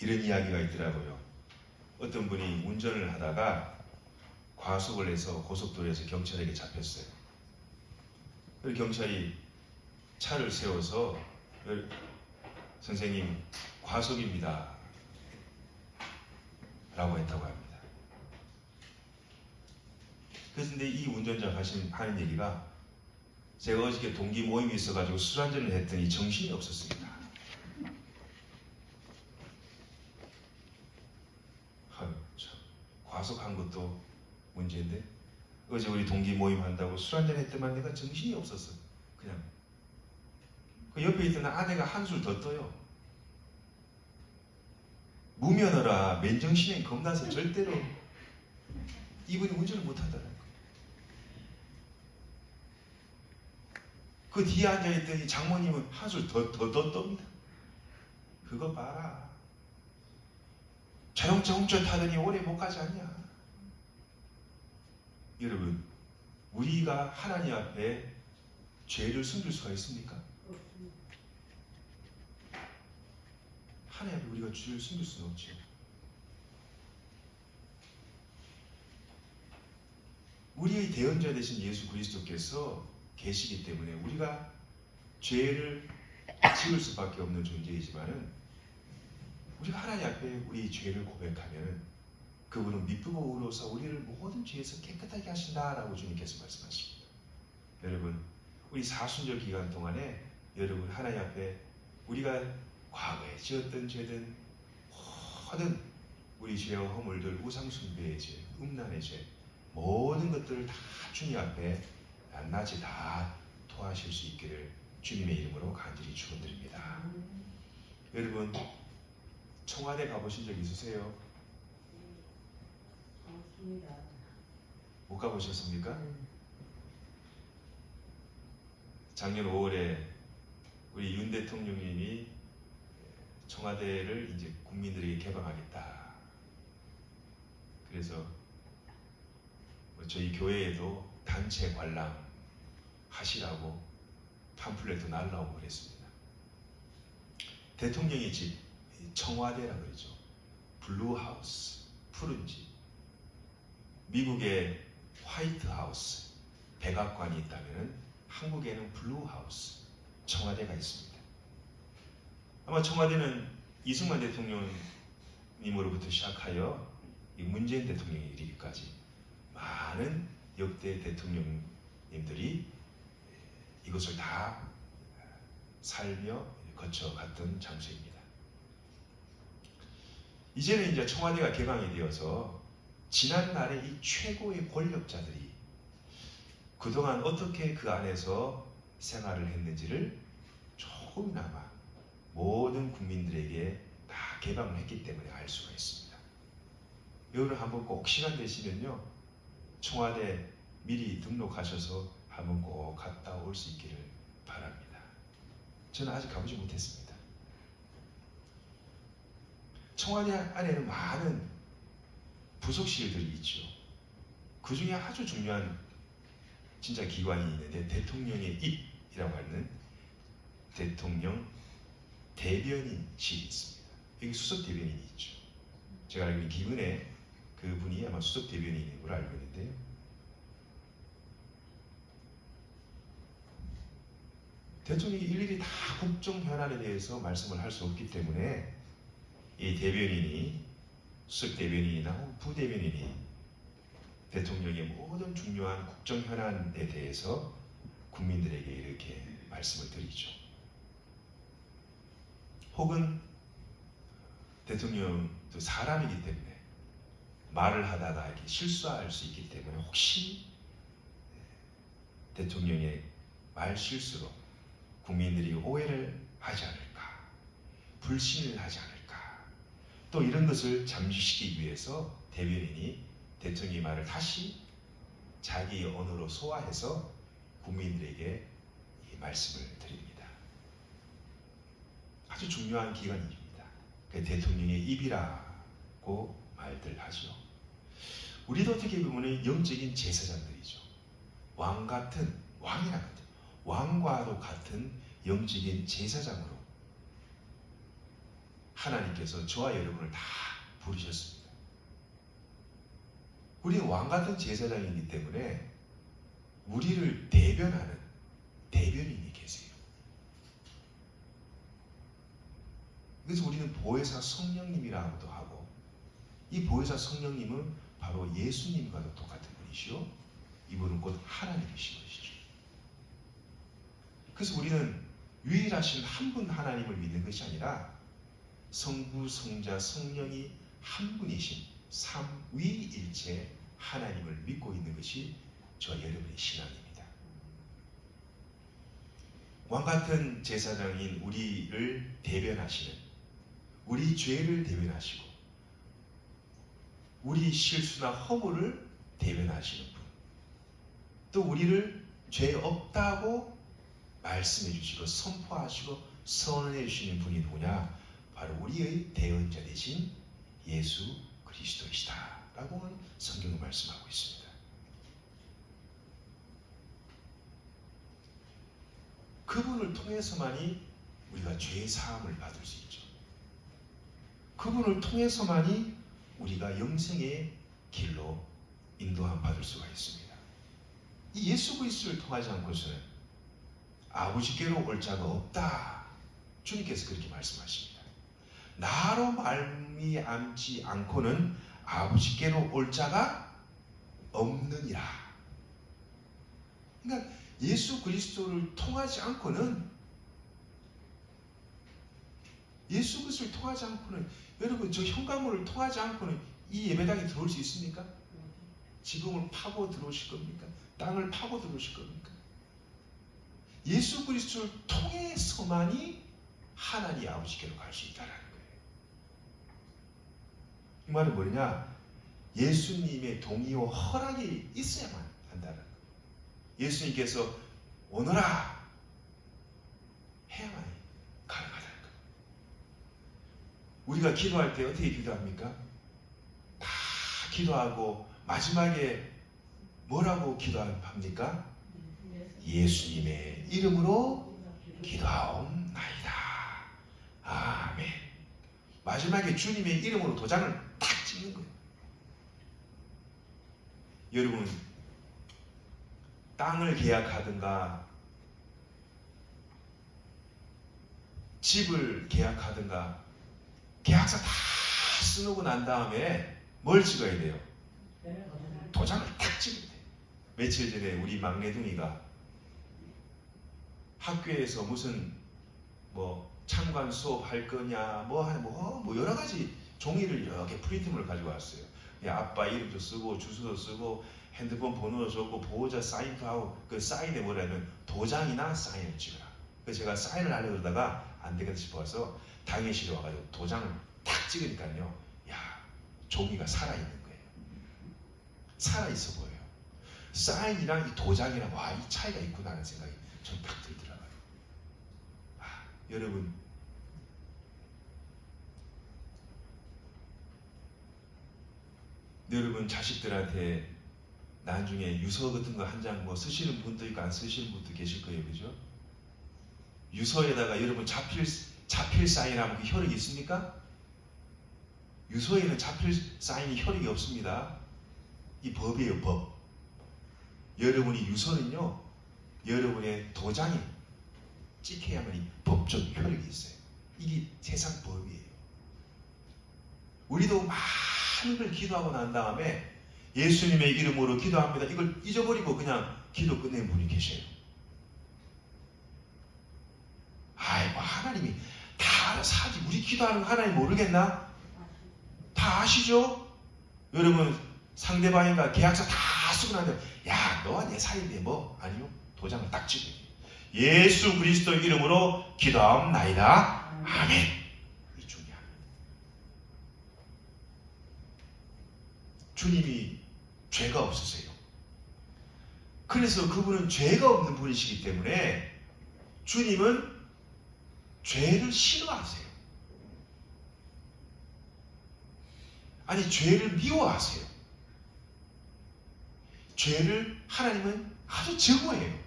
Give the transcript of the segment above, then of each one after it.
이런 이야기가 있더라고요. 어떤 분이 운전을 하다가 과속을 해서 고속도로에서 경찰에게 잡혔어요. 그래서 경찰이 차를 세워서 선생님 과속입니다 라고 했다고 합니다. 그런데 이 운전자가 하는 얘기가 제가 어저께 동기 모임이 있어가지고 술 한잔을 했더니 정신이 없었습니다. 아유, 참, 과속한 것도 문제인데 어제 우리 동기 모임 한다고 술 한잔 했더만 내가 정신이 없었어. 그냥 그 옆에 있던 아내가 한술 더 떠요. 무면허라 맨정신에 겁나서 절대로 이분이 운전을 못하더라고요. 그 뒤에 앉아있더니 장모님은 한술 더 떱니다. 그거 봐라. 자동차 운전 타더니 오래 못 가지 않냐. 여러분, 우리가 하나님 앞에 죄를 숨길 수가 있습니까? 하나님 앞에 우리가 죄를 숨길 수는 없죠. 우리의 대언자 되신 예수 그리스도께서 계시기 때문에 우리가 죄를 지을 수밖에 없는 존재이지만은 우리가 하나님 앞에 우리 죄를 고백하면 그분은 미쁘고우로서 우리를 모든 죄에서 깨끗하게 하신다라고 주님께서 말씀하십니다. 여러분, 우리 사순절 기간 동안에 여러분 하나님 앞에 우리가 과거에 지었던 죄든 모든 우리 죄와 허물들, 우상숭배의 죄, 음란의 죄 모든 것들을 다 주님 앞에 낱낱이 다 토하실 수 있기를 주님의 이름으로 간절히 축원드립니다. 여러분, 청와대 가보신 적 있으세요? 못 가보셨습니까? 작년 5월에 우리 윤 대통령님이 청와대를 이제 국민들에게 개방하겠다. 그래서 저희 교회에도 단체 관람 하시라고 팜플렛도 날라오고 그랬습니다. 대통령의 집 청와대라고 그러죠. 블루하우스, 푸른 집. 미국의 화이트하우스, 백악관이 있다면 한국에는 블루하우스, 청와대가 있습니다. 아마 청와대는 이승만 대통령님으로부터 시작하여 문재인 대통령에 이르기까지 많은 역대 대통령님들이 이것을 다 살며 거쳐갔던 장소입니다. 이제는 이제 청와대가 개방이 되어서 지난날의 이 최고의 권력자들이 그동안 어떻게 그 안에서 생활을 했는지를 조금이나마 모든 국민들에게 다 개방을 했기 때문에 알 수가 있습니다. 여러분 한번 꼭 시간 되시면요, 청와대 미리 등록하셔서 한번 꼭 갔다 올 수 있기를 바랍니다. 저는 아직 가보지 못했습니다. 청와대 안에는 많은 부속실들이 있죠. 그 중에 아주 중요한 진짜 기관이 있는데 대통령의 입이라고 하는 대통령 대변인실이 있습니다. 여기 수석 대변인이 있죠. 제가 알고 있는 기근에 그분이 아마 수석 대변인인 걸로 알고 있는데요. 대통령이 일일이 다 국정 현안에 대해서 말씀을 할 수 없기 때문에 이 대변인이, 수석 대변인이나 부대변인이 대통령의 모든 중요한 국정 현안에 대해서 국민들에게 이렇게 말씀을 드리죠. 혹은 대통령도 사람이기 때문에 말을 하다가 이렇게 실수할 수 있기 때문에 혹시 대통령의 말 실수로 국민들이 오해를 하지 않을까, 불신을 하지 않을까, 또 이런 것을 잠식시키기 위해서 대변인이 대통령의 말을 다시 자기 언어로 소화해서 국민들에게 이 말씀을 드립니다. 아주 중요한 기관입니다. 그 대통령의 입이라고 말들 하죠. 우리도 어떻게 보면 영적인 제사장들이죠. 왕 같은, 왕이랑 같은, 왕과도 같은 영적인 제사장으로 하나님께서 저와 여러분을 다 부르셨습니다. 우리는 왕같은 제사장이기 때문에 우리를 대변하는 대변인이 계세요. 그래서 우리는 보혜사 성령님이라고도 하고, 이 보혜사 성령님은 바로 예수님과도 똑같은 분이시요, 이분은 곧 하나님이신 것이죠. 그래서 우리는 유일하신 한 분 하나님을 믿는 것이 아니라 성부, 성자, 성령이 한 분이신 삼위일체 하나님을 믿고 있는 것이 저와 여러분의 신앙입니다. 왕같은 제사장인 우리를 대변하시는, 우리 죄를 대변하시고 우리 실수나 허물을 대변하시는 분, 또 우리를 죄 없다고 말씀해 주시고 선포하시고 선언해 주시는 분이 누구냐? 바로 우리의 대언자 되신 예수 그리스도이시다 라고 성경은 말씀하고 있습니다. 그분을 통해서만이 우리가 죄 사함을 받을 수 있죠. 그분을 통해서만이 우리가 영생의 길로 인도함 받을 수가 있습니다. 이 예수 그리스도를 통하지 않고서는 아버지께로 올 자가 없다. 주님께서 그렇게 말씀하십니다. 나로 말미암지 않고는 아버지께로 올 자가 없느니라. 그러니까 예수 그리스도를 통하지 않고는, 예수 그리스도를 통하지 않고는, 여러분 저 현관문을 통하지 않고는 이 예배당에 들어올 수 있습니까? 지붕을 파고 들어오실 겁니까? 땅을 파고 들어오실 겁니까? 예수 그리스도를 통해서만이 하나님 아버지께로 갈 수 있다는 거예요. 이 말은 뭐냐? 예수님의 동의와 허락이 있어야만 한다는 거예요. 예수님께서 오너라 해야만 가능하다는 거예요. 우리가 기도할 때 어떻게 기도합니까? 다 기도하고 마지막에 뭐라고 기도합니까? 예수님의 이름으로 기도하옵나이다. 아멘. 마지막에 주님의 이름으로 도장을 딱 찍는 거예요. 여러분, 땅을 계약하든가 집을 계약하든가 계약서 다 쓰고 난 다음에 뭘 찍어야 돼요? 도장을 딱 찍어야 돼요. 며칠 전에 우리 막내둥이가 학교에서 무슨 참관 수업 할 거냐 뭐 여러 가지 종이를 여러 개 프린트물을 가지고 왔어요. 아빠 이름도 쓰고 주소도 쓰고 핸드폰 번호도 적고 보호자 사인도 하고, 그 사인에 뭐라면 도장이나 사인을 찍어라. 그래서 제가 사인을 하려고 그러다가 안 되겠다 싶어서 당일실에 와가지고 도장을 딱 찍으니까요, 야, 종이가 살아있는 거예요. 살아있어 보여요. 사인이랑 이 도장이랑 와, 이 차이가 있구나 하는 생각이 전 딱 들더라고요. 여러분, 여러분 자식들한테 나중에 유서 같은 거 한 장 쓰시는 분도 있고 안 쓰시는 분도 계실 거예요, 그죠? 유서에다가 여러분 자필 사인하면 그 혈육이 있습니까? 유서에는 자필 사인이 혈육이 없습니다. 이 법이에요, 법. 여러분이 유서는요, 여러분의 도장이 찍혀야만 이 법적 효력이 있어요. 이게 세상 법이에요. 우리도 많은 걸 기도하고 난 다음에 예수님의 이름으로 기도합니다. 이걸 잊어버리고 그냥 기도 끝낸 분이 계세요. 아이고, 하나님이 다 알아서 하지. 우리 기도하는 거 하나님 모르겠나? 다 아시죠? 여러분, 상대방인가 계약서 다 쓰고 난 다음에, 야, 너와 내 사이인데 뭐? 아니요. 도장을 딱 찍어요. 예수 그리스도 이름으로 기도하옵나이다. 아멘. 이 중요합니다. 주님이 죄가 없으세요. 그래서 그분은 죄가 없는 분이시기 때문에 주님은 죄를 싫어하세요. 아니, 죄를 미워하세요. 죄를 하나님은 아주 증오해요.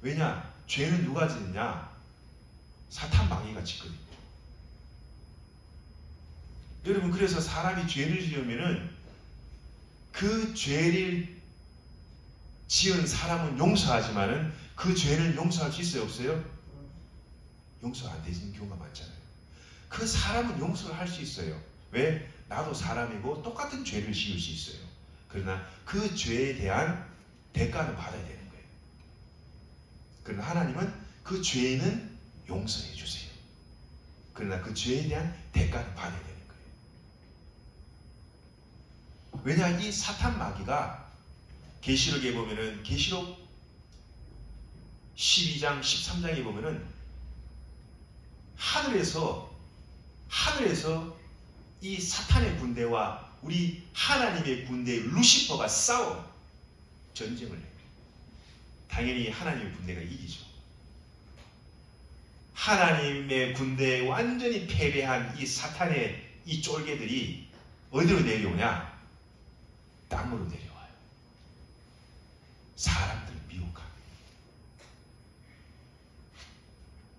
왜냐? 죄는 누가 짓느냐? 사탄 마귀가 짓거든요. 여러분, 그래서 사람이 죄를 지으면은 그 죄를 지은 사람은 용서하지만은 그 죄를 용서할 수 있어요, 없어요? 용서가 안 되는 경우가 많잖아요. 그 사람은 용서를 할 수 있어요. 왜? 나도 사람이고 똑같은 죄를 지을 수 있어요. 그러나 그 죄에 대한 대가는 받아야 되는 거예요. 그러나 하나님은 그 죄는 용서해 주세요. 그러나 그 죄에 대한 대가는 받아야 되는 거예요. 왜냐, 이 사탄 마귀가 계시록에 보면은, 계시록 12장 13장에 보면은 하늘에서 이 사탄의 군대와 우리 하나님의 군대 루시퍼가 싸워 전쟁을 해요. 당연히 하나님의 군대가 이기죠. 하나님의 군대에 완전히 패배한 이 사탄의 이 쫄개들이 어디로 내려오냐? 땅으로 내려와요. 사람들을 미혹하고.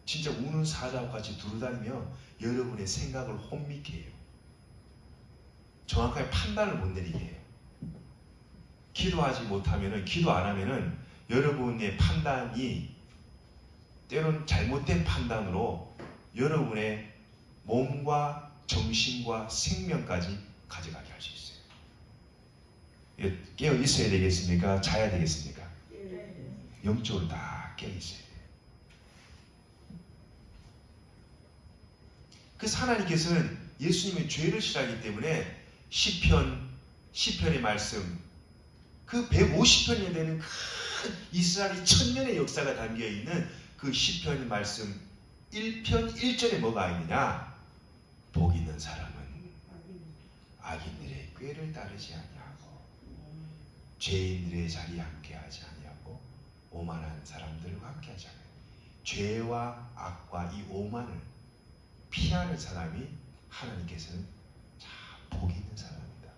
진짜 우는 사자와 같이 두루다니며 여러분의 생각을 혼미케 해요. 정확하게 판단을 못 내리게 해요. 기도하지 못하면은, 기도 안 하면은 여러분의 판단이 때론 잘못된 판단으로 여러분의 몸과 정신과 생명까지 가져가게 할 수 있어요. 깨어 있어야 되겠습니까? 자야 되겠습니까? 영적으로 다 깨어 있어야 돼요. 그래서 하나님께서는 예수님의 죄를 싫어하기 때문에 시편의 말씀, 그 150편이 되는 큰 이스라엘이 천년의 역사가 담겨있는 그 시편의 말씀 1편 1절에 뭐가 있느냐? 복 있는 사람은 악인들의 꾀를 따르지 아니하고 죄인들의 자리에 함께하지 아니하고 오만한 사람들과 함께하지 않아요. 죄와 악과 이 오만을 피하는 사람이 하나님께서는 참 복이 있는 사람입니다.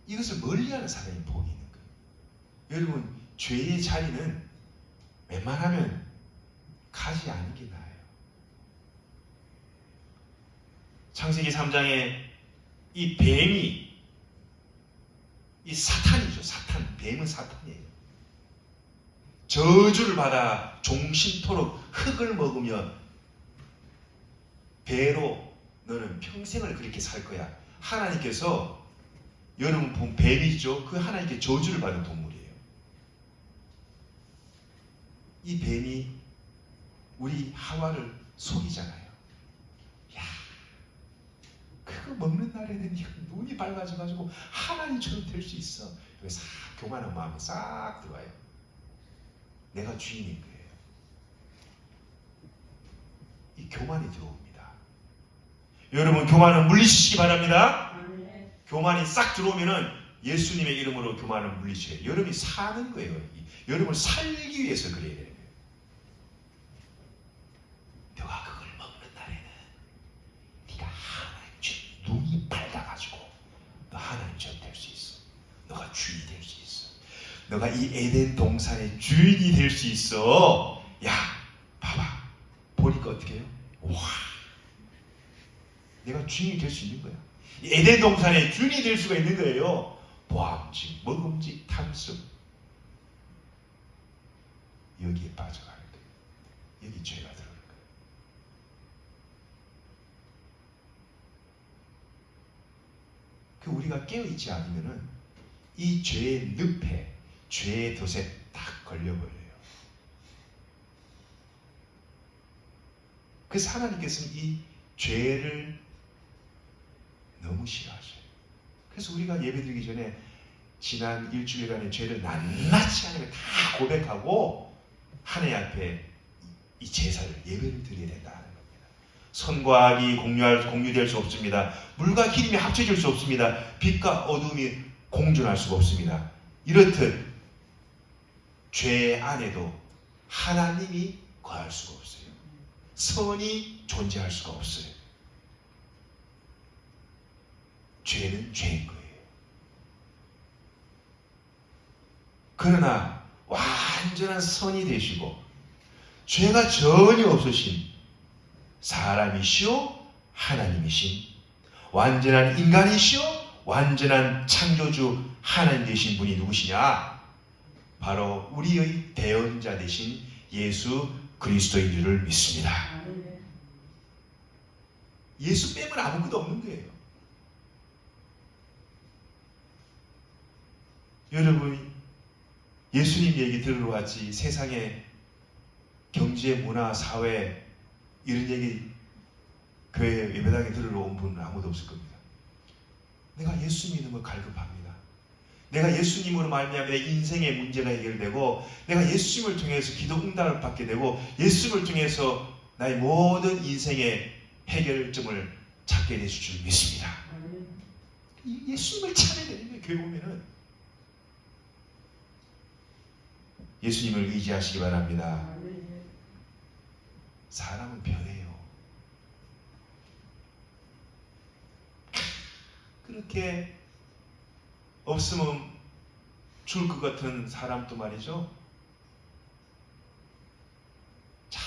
이것을 멀리하는 사람이 복이 있는 거예요. 여러분, 죄의 자리는 웬만하면 가지 않는 게 나아요. 창세기 3장에 이 뱀이, 이 사탄이죠. 사탄, 뱀은 사탄이에요. 저주를 받아 종신토록 흙을 먹으며 배로 너는 평생을 그렇게 살 거야. 하나님께서, 여러분 본 뱀이죠. 그 하나님께 저주를 받은 동물이에요. 이 뱀이 우리 하와를 속이잖아요. 야, 그거 먹는 날에는 네가 눈이 밝아져가지고 하나님처럼 될 수 있어. 그래서 싹 교만한 마음이 싹 들어와요. 내가 주인인 거예요. 이 교만이 들어옵니다. 여러분, 교만은 물리치시기 바랍니다. 교만이 싹 들어오면은 예수님의 이름으로 교만을 물리쳐요. 여러분이 사는 거예요. 여러분을 살기 위해서 그래야 돼요. 너가 그걸 먹는 날에는 네가 하나님처럼 눈이 밝아가지고 너 하나님처럼 될 수 있어. 너가 주인이 될 수 있어. 너가 이 에덴 동산의 주인이 될 수 있어. 야, 봐봐. 보니까 어떻게 해요? 와, 내가 주인이 될 수 있는 거야. 이 에덴 동산의 주인이 될 수가 있는 거예요. 보암직, 먹음직, 탐습. 여기에 빠져가는 거예요. 여기 죄가 들어오는 거예요. 그 우리가 깨어있지 않으면은 이 죄의 늪에, 죄의 덫에 딱 걸려버려요. 그래서 하나님께서는 이 죄를 너무 싫어하셔요. 그래서 우리가 예배드리기 전에 지난 일주일간의 죄를 낱낱이 하나님께 다 고백하고 하나님 앞에 이 제사를, 예배를 드려야 된다는 겁니다. 선과 악이 공유될 수 없습니다. 물과 기름이 합쳐질 수 없습니다. 빛과 어둠이 공존할 수가 없습니다. 이렇듯 죄 안에도 하나님이 거할 수가 없어요. 선이 존재할 수가 없어요. 죄는 죄인 거예요. 그러나 완전한 선이 되시고 죄가 전혀 없으신 사람이시오 하나님이신 완전한 인간이시오 완전한 창조주 하나님 되신 분이 누구시냐? 바로 우리의 대언자 되신 예수 그리스도인 줄을 믿습니다. 예수 빼면 아무것도 없는 거예요. 여러분, 예수님 얘기 들으러 왔지 세상에 경제, 문화, 사회 이런 얘기 교회 예배당에 들으러 온 분은 아무도 없을 겁니다. 내가 예수 믿음을 갈급합니다. 내가 예수님으로 말미암아 내 인생의 문제가 해결되고 내가 예수님을 통해서 기도 응답을 받게 되고 예수님을 통해서 나의 모든 인생의 해결점을 찾게 되실 줄 믿습니다. 예수님을 찾아야 되는 거예요. 교회 보면은 예수님을 의지하시기 바랍니다. 사람은 변해요. 그렇게 없으면 죽을 것 같은 사람도 말이죠. 자,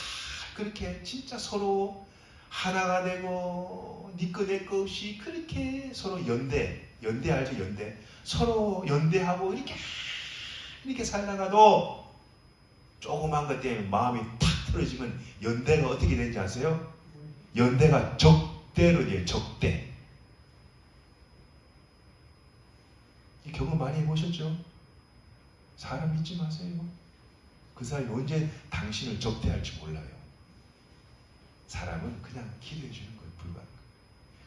그렇게 진짜 서로 하나가 되고 니꺼 내꺼 없이 그렇게 서로 연대 알죠? 연대. 서로 연대하고 이렇게 살다가도 조그만 것 때문에 마음이 탁 틀어지면 연대가 어떻게 되는지 아세요? 연대가 적대로 돼요. 적대. 이 경험 많이 해보셨죠? 사람 믿지 마세요. 그 사람이 언제 당신을 적대할지 몰라요. 사람은 그냥 기도해 주는 거예요. 불가능.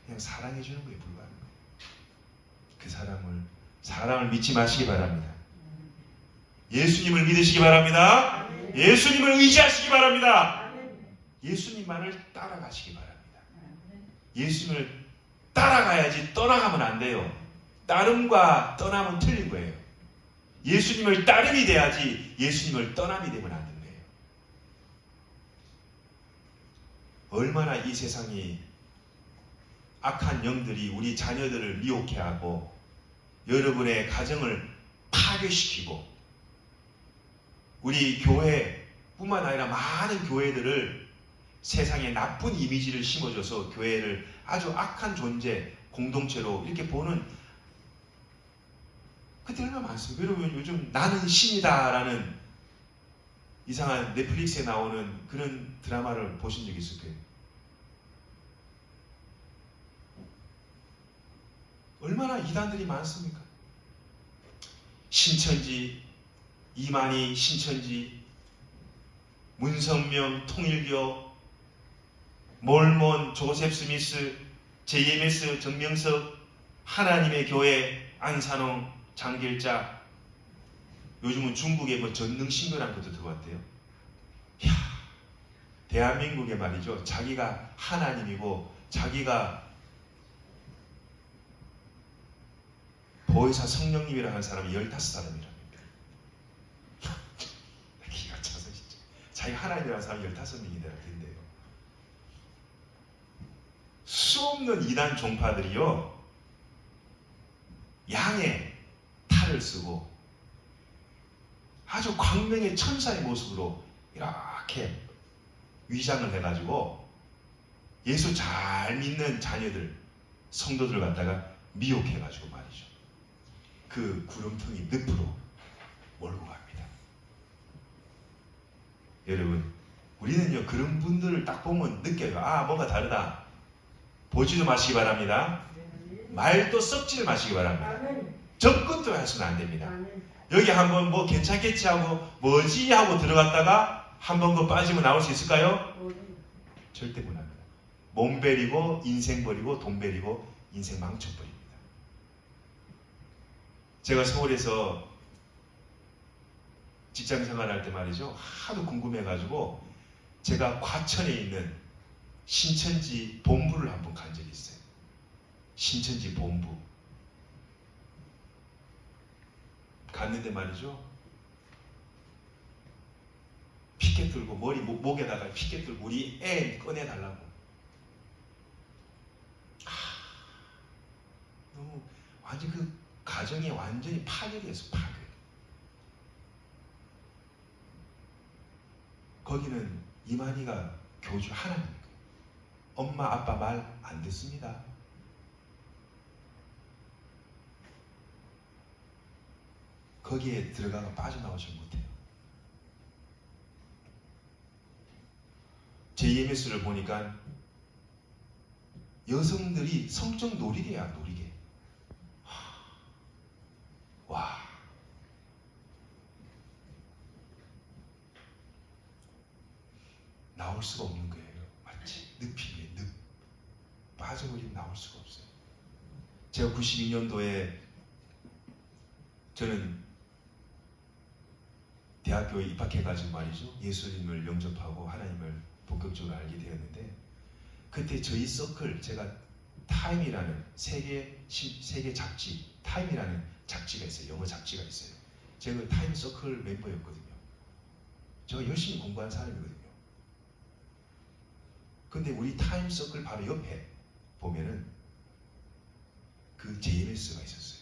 그냥 사랑해 주는 거예요. 불가능. 그 사람을 믿지 마시기 바랍니다. 예수님을 믿으시기 바랍니다. 예수님을 의지하시기 바랍니다. 예수님만을 따라가시기 바랍니다. 예수님을 따라가야지 떠나가면 안 돼요. 따름과 떠남은 틀린 거예요. 예수님을 따름이 돼야지 예수님을 떠남이 되면 안 되는 거예요. 얼마나 이 세상이 악한 영들이 우리 자녀들을 미혹해 하고 여러분의 가정을 파괴시키고 우리 교회뿐만 아니라 많은 교회들을 세상에 나쁜 이미지를 심어줘서 교회를 아주 악한 존재, 공동체로 이렇게 보는 그때 얼마나 많습니다. 여러분 요즘 나는 신이다라는 이상한 넷플릭스에 나오는 그런 드라마를 보신 적 있을 거예요. 얼마나 이단들이 많습니까? 신천지, 이만희 신천지, 문성명 통일교, 몰몬 조셉 스미스, JMS 정명석, 하나님의 교회 안산홍 장길자, 요즘은 중국에 뭐 전능신교라는 것도 들어왔대요. 이야, 대한민국에 말이죠. 자기가 하나님이고 자기가 보혜사 성령님이라는 하는 사람이 15사람이랍니다. 기가 차서 진짜. 자기 하나님이라는 사람이 15명이 된대요. 수없는 이단 종파들이요. 양의 탈을 쓰고 아주 광명의 천사의 모습으로 이렇게 위장을 해가지고 예수 잘 믿는 자녀들, 성도들 갖다가 미혹해가지고 말이죠. 그 구름통이 늪으로 몰고 갑니다. 여러분, 우리는요 그런 분들을 딱 보면 느껴요. 아, 뭔가 다르다. 보지도 마시기 바랍니다. 말도 썩지를 마시기 바랍니다. 접근도 해서는 안 됩니다. 여기 한번 뭐 괜찮겠지 하고 뭐지 하고 들어갔다가 한번 그 빠지면 나올 수 있을까요? 절대 못합니다. 몸 베리고 인생 버리고 돈 베리고 인생 망쳐버립니다. 제가 서울에서 직장 생활할 때 말이죠. 하도 궁금해가지고 제가 과천에 있는 신천지 본부를 한번 간 적이 있어요. 신천지 본부. 갔는데 말이죠. 피켓 들고 머리 목에다가 피켓 들고 우리 애 꺼내달라고. 너무 완전 그 가정이 완전히 파괴됐어. 파괴. 거기는 이만희가 교주 하나입니다. 엄마 아빠 말 안 듣습니다. 거기에 들어가서 빠져나오지 못해요. JMS를 보니까 여성들이 성적 놀이개야, 놀이개. 와. 나올 수가 없는 거예요. 마치 늪이에요, 늪. 빠져버리면 나올 수가 없어요. 제가 92년도에 저는 대학교에 입학해가지고 말이죠. 예수님을 영접하고 하나님을 본격적으로 알게 되었는데, 그때 저희 서클, 제가 타임이라는 세계 잡지, 타임이라는 잡지가 있어요. 영어 잡지가 있어요. 제가 그 타임 서클 멤버였거든요. 제가 열심히 공부한 사람이거든요. 근데 우리 타임 서클 바로 옆에 보면은 그 JMS가 있었어요.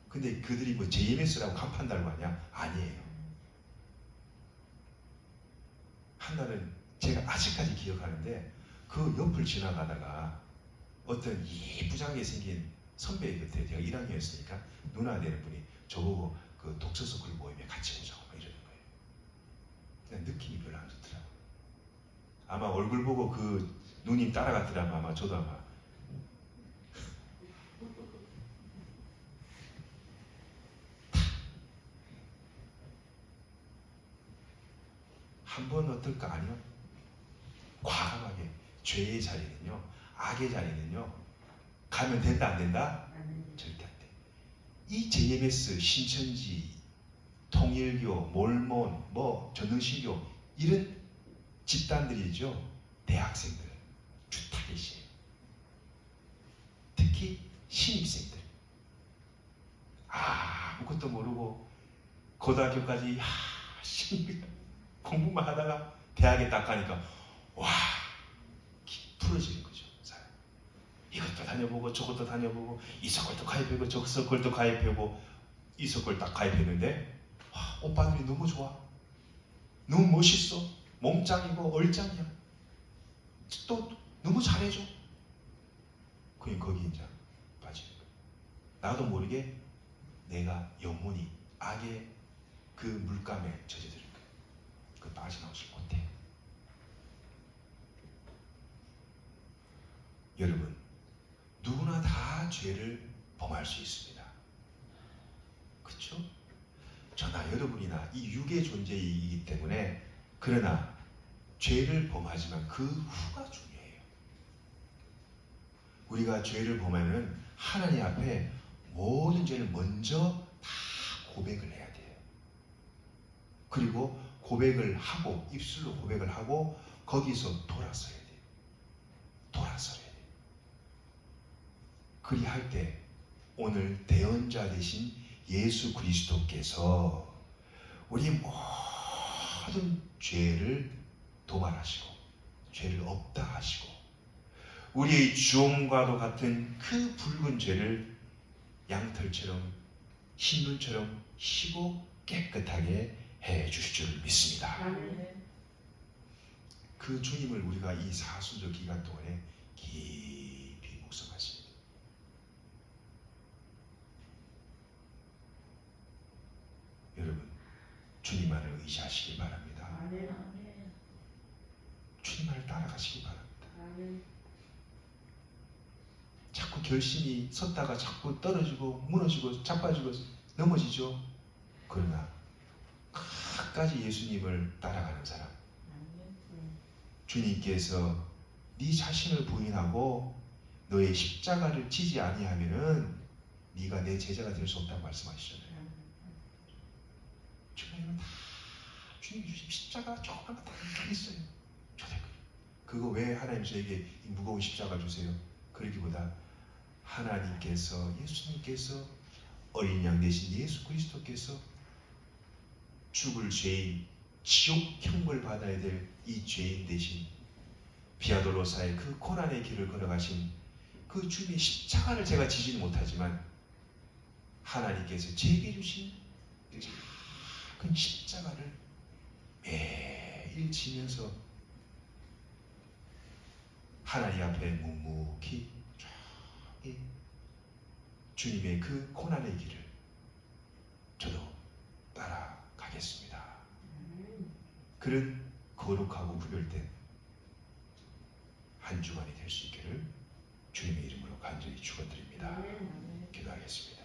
근데 그들이 뭐 JMS라고 간판 달고 하냐? 아니에요. 한 날은 제가 아직까지 기억하는데, 그 옆을 지나가다가 어떤 이쁘장하게 생긴 선배 곁에, 제가 1학년이었으니까 누나 되는 분이 저보고 그 독서 서클 모임에 같이 오자고 막 이러는 거예요. 그냥 느낌이 별로 안 좋더라고요. 아마 얼굴 보고 그 누님 따라갔더라면 아마 저도 아마 한 번 어떨까? 아니요. 과감하게 죄의 자리는요, 악의 자리는요, 가면 된다 안 된다? 절대 안 돼. 이 JMS, 신천지, 통일교, 몰몬, 뭐 전능신교 이런 집단들이죠. 대학생들 주타겟이에요. 특히 신입생들 아무것도 모르고 고등학교까지 공부만 하다가 대학에 딱 가니까 와, 풀어지는 거죠. 사람. 이것도 다녀보고 저것도 다녀보고 이 서클도 가입해보고 저 서클도 가입해보고 이 서클 딱 가입했는데 와, 오빠들이 너무 좋아. 너무 멋있어. 몸짱이고 얼짱이야. 또 너무 잘해줘. 그냥 거기 이제 빠지는 거예요. 나도 모르게 내가 영혼이 악의 그 물감에 젖어들 거예요. 그 빠져나오지 못해요. 여러분, 누구나 다 죄를 범할 수 있습니다. 그렇죠? 저나 여러분이나 이 육의 존재이기 때문에, 그러나 죄를 범하지만 그 후가 중요해요. 우리가 죄를 범하면 하나님 앞에 모든 죄를 먼저 다 고백을 해야 돼요. 그리고 고백을 하고, 입술로 고백을 하고 거기서 돌아서야 돼요. 돌아서야 돼요. 그리할 때 오늘 대언자 되신 예수 그리스도께서 우리 모든 죄를 도말하시고 죄를 없다 하시고 우리의 주홍과도 같은 그 붉은 죄를 양털처럼 흰눈처럼 희고 깨끗하게 해 주실 줄 믿습니다. 그 주님을 우리가 이 사순절 기간 동안에 깊이 묵상하십니다. 여러분, 주님만을 의지하시기 바랍니다. 주님만을 따라가시기 바랍니다. 자꾸 결심이 섰다가 자꾸 떨어지고 무너지고 자빠지고 넘어지죠. 그러나 끝까지 예수님을 따라가는 사람, 주님께서 네 자신을 부인하고 너의 십자가를 지지 아니하면은 네가 내 제자가 될 수 없다고 말씀하시잖아요. 주님은 다 주님이 주신 십자가 조그만 거 다 있어요. 그거 왜 하나님 저에게 이 무거운 십자가 주세요? 그러기보다 하나님께서, 예수님께서, 어린 양 대신 예수 그리스도께서 죽을 죄인, 지옥 형벌 받아야 될 이 죄인 대신 비아돌로사의 그 고난의 길을 걸어가신 그 주님의 십자가를 제가 지지는 못하지만 하나님께서 제게 주신 작은 십자가를 매일 지면서 하나님 앞에 묵묵히 쫙 주님의 그 고난의 길을 저도 따라가겠습니다. 그런 거룩하고 구별된 한 주간이 될 수 있기를 주님의 이름으로 간절히 축원드립니다. 기도하겠습니다.